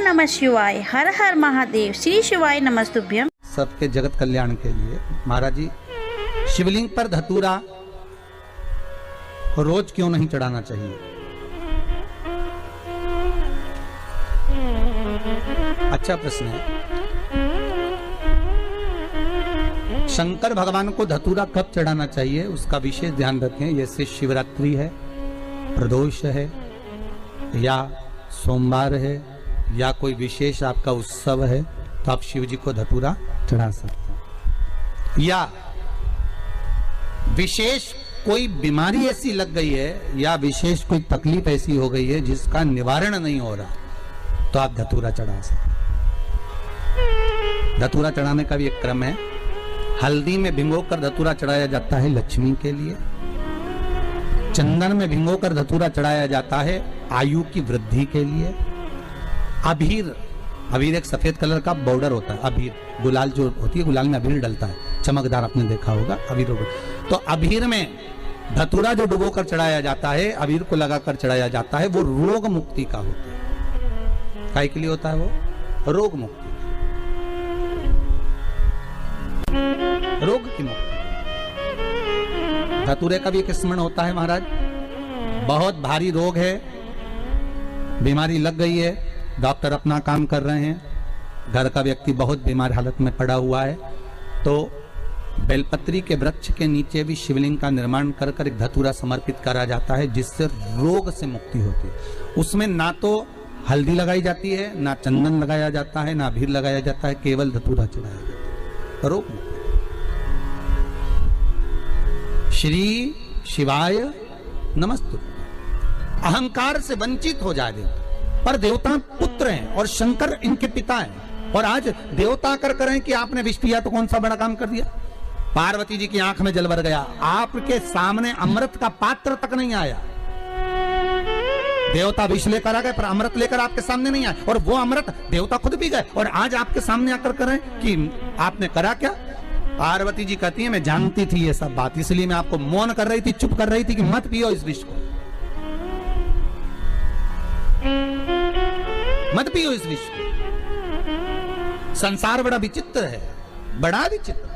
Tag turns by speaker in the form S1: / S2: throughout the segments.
S1: नमः शिवाय, हर हर महादेव, श्री शिवाय नमस्तुभ्यम।
S2: सबके जगत कल्याण के लिए महाराज जी शिवलिंग पर धतूरा रोज क्यों नहीं चढ़ाना चाहिए? अच्छा प्रश्न है। शंकर भगवान को धतूरा कब चढ़ाना चाहिए उसका विशेष ध्यान रखें। जैसे शिवरात्रि है, प्रदोष है, या सोमवार है, या कोई विशेष आपका उत्सव है, तो आप शिव जी को धतूरा चढ़ा सकते हैं। या विशेष कोई बीमारी ऐसी लग गई है या विशेष कोई तकलीफ ऐसी हो गई है जिसका निवारण नहीं हो रहा, तो आप धतूरा चढ़ा सकते हैं। धतूरा चढ़ाने का भी एक क्रम है। हल्दी में भिगोकर धतूरा चढ़ाया जाता है लक्ष्मी के लिए। चंदन में भिगोकर धतूरा चढ़ाया जाता है आयु की वृद्धि के लिए। अबीर, अबीर एक सफेद कलर का बॉर्डर होता है। अबीर गुलाल जो होती है, गुलाल में अबीर डलता है, चमकदार, आपने देखा होगा अबीर। तो अबीर में धतूरा जो डुबो कर चढ़ाया जाता है, अबीर को लगाकर चढ़ाया जाता है, वो रोग मुक्ति का होता है। काय के लिए होता है? वो रोग मुक्ति, रोग की मुक्ति। धतूरे का भी एक स्मरण होता है महाराज। बहुत भारी रोग है, बीमारी लग गई है, डॉक्टर अपना काम कर रहे हैं, घर का व्यक्ति बहुत बीमार हालत में पड़ा हुआ है, तो बेलपत्री के वृक्ष के नीचे भी शिवलिंग का निर्माण कर कर एक धतूरा समर्पित करा जाता है, जिससे रोग से मुक्ति होती है। उसमें ना तो हल्दी लगाई जाती है, ना चंदन लगाया जाता है, ना अबीर लगाया जाता है, केवल धतूरा चढ़ाया जाता है। रोग मुक्ति। श्री शिवाय नमस्तु। अहंकार से वंचित हो जाए देवता, पर देवता पुत्र हैं और शंकर इनके पिता हैं, और आज देवता कर करें कि आपने विष पिया तो कौन सा बड़ा काम कर दिया। पार्वती जी की आंख में जल भर गया, आपके सामने अमृत का पात्र तक नहीं आया। देवता विष लेकर आ गए पर अमृत लेकर आपके सामने नहीं आए, और वो अमृत देवता खुद पी गए, और आज आपके सामने आकर करें कि आपने करा क्या। पार्वती जी कहती है मैं जानती थी ये सब बात, इसलिए मैं आपको मौन कर रही थी, चुप कर रही थी कि मत पियो इस विष को, मत पियो इस विष को। संसार बड़ा विचित्र है, बड़ा विचित्र।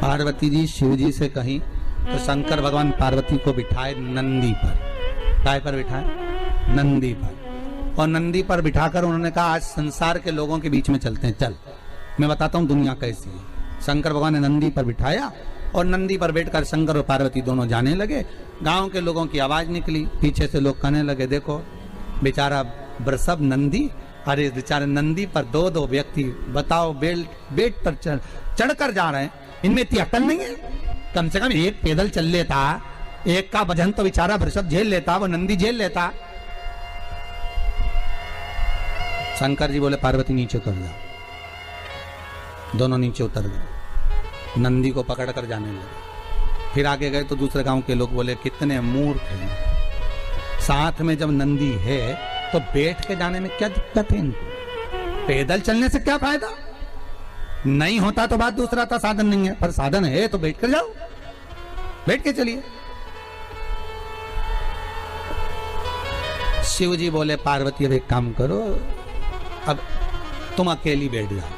S2: पार्वती जी शिव जी से कहीं तो शंकर भगवान पार्वती को बिठाए नंदी पर। काय पर बिठाए? नंदी पर। और नंदी पर बिठाकर उन्होंने कहा आज संसार के लोगों के बीच में चलते हैं, चल मैं बताता हूं दुनिया कैसी है। शंकर भगवान ने नंदी पर बिठाया और नंदी पर बैठकर शंकर और पार्वती दोनों जाने लगे। गांव के लोगों की आवाज निकली, पीछे से लोग कहने लगे देखो बेचारा बरसब नंदी, अरे बेचारे नंदी पर दो दो व्यक्ति, बताओ बेट पर चढ़कर जा रहे हैं, इनमें इतनी अकल नहीं है। कम से कम एक पैदल चल लेता, एक का वजन तो बेचारा वृषभ झेल लेता, वो नंदी झेल लेता। शंकर जी बोले पार्वती नीचे उतर जाओ। दोनों नीचे उतर गए, नंदी को पकड़कर जाने लगे। फिर आगे गए तो दूसरे गांव के लोग बोले कितने मूर्ख हैं, साथ में जब नंदी है तो बैठ के जाने में क्या दिक्कत है इनको, पैदल चलने से क्या फायदा। नहीं होता तो बात दूसरा था, साधन नहीं है, पर साधन है तो बैठ कर जाओ, बैठ के चलिए। शिव जी बोले पार्वती अब एक काम करो, अब तुम अकेली बैठ जाओ,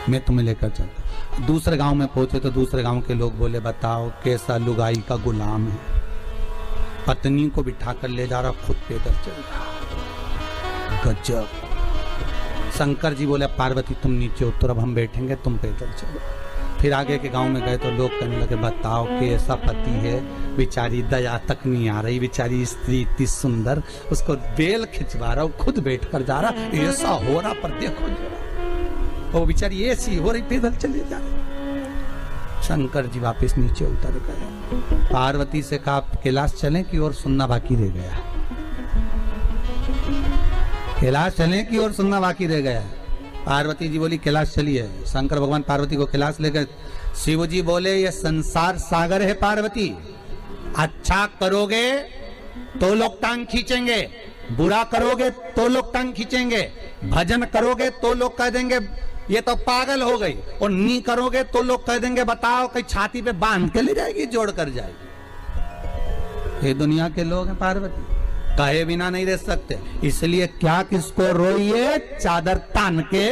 S2: मैं तुम्हें लेकर चलता। दूसरे गांव में पहुंचे तो दूसरे गांव के लोग बोले बताओ कैसा लुगाई का गुलाम है, पत्नी को बिठा कर ले जा रहा, खुद पैदल चल रहा, गजब। शंकर जी बोले पार्वती तुम नीचे उतर, अब हम बैठेंगे, तुम पैदल चलो। फिर आगे के गांव में गए तो लोग कहने लगे बताओ कैसा पति है, बेचारी दया तक नहीं आ रही, बेचारी स्त्री इतनी सुंदर, उसको बेल खिंचवा रहा, खुद बैठ कर जा रहा, ऐसा हो रहा, पर देखो जरा वो बेचारी ऐसी हो रही, पैदल चले जा रही। शंकर जी वापस नीचे उतर गए। पार्वती से कहा कैलाश चलें कि और सुनना बाकी रह गया, कैलाश चलें कि और सुनना बाकी रह गया। पार्वती जी बोली कैलाश चलिए। शंकर भगवान पार्वती को कैलाश ले गए। शिव जी बोले ये संसार सागर है पार्वती, अच्छा करोगे तो लोग टांग खींचेंगे, बुरा करोगे तो लोग टांग खींचेंगे, भजन करोगे तो लोग कह देंगे ये तो पागल हो गई, और नहीं करोगे तो लोग कह देंगे बताओ कहीं छाती पे बांध के ले जाएगी, जोड़ कर जाएगी। ये दुनिया के लोग हैं पार्वती, कहे बिना नहीं रह सकते। इसलिए क्या किसको रोइए, चादर तान के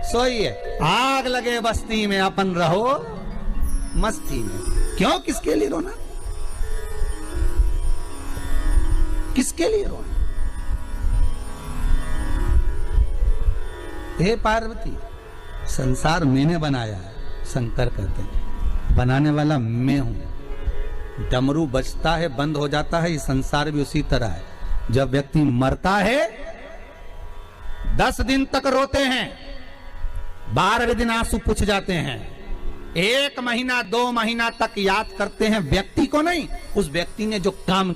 S2: सोइए। आग लगे बस्ती में अपन रहो मस्ती में। क्यों, किसके लिए रोना, किसके लिए रोना? हे पार्वती, संसार मैंने बनाया है, शंकर कहते हैं, बनाने वाला मैं हूं। डमरू बजता है, बंद हो जाता है, ये संसार भी उसी तरह है। जब व्यक्ति मरता है 10 दिन तक रोते हैं, 12वें दिन आंसू पूछ जाते हैं, 1 महीना 2 महीना तक याद करते हैं व्यक्ति को नहीं, उस व्यक्ति ने जो काम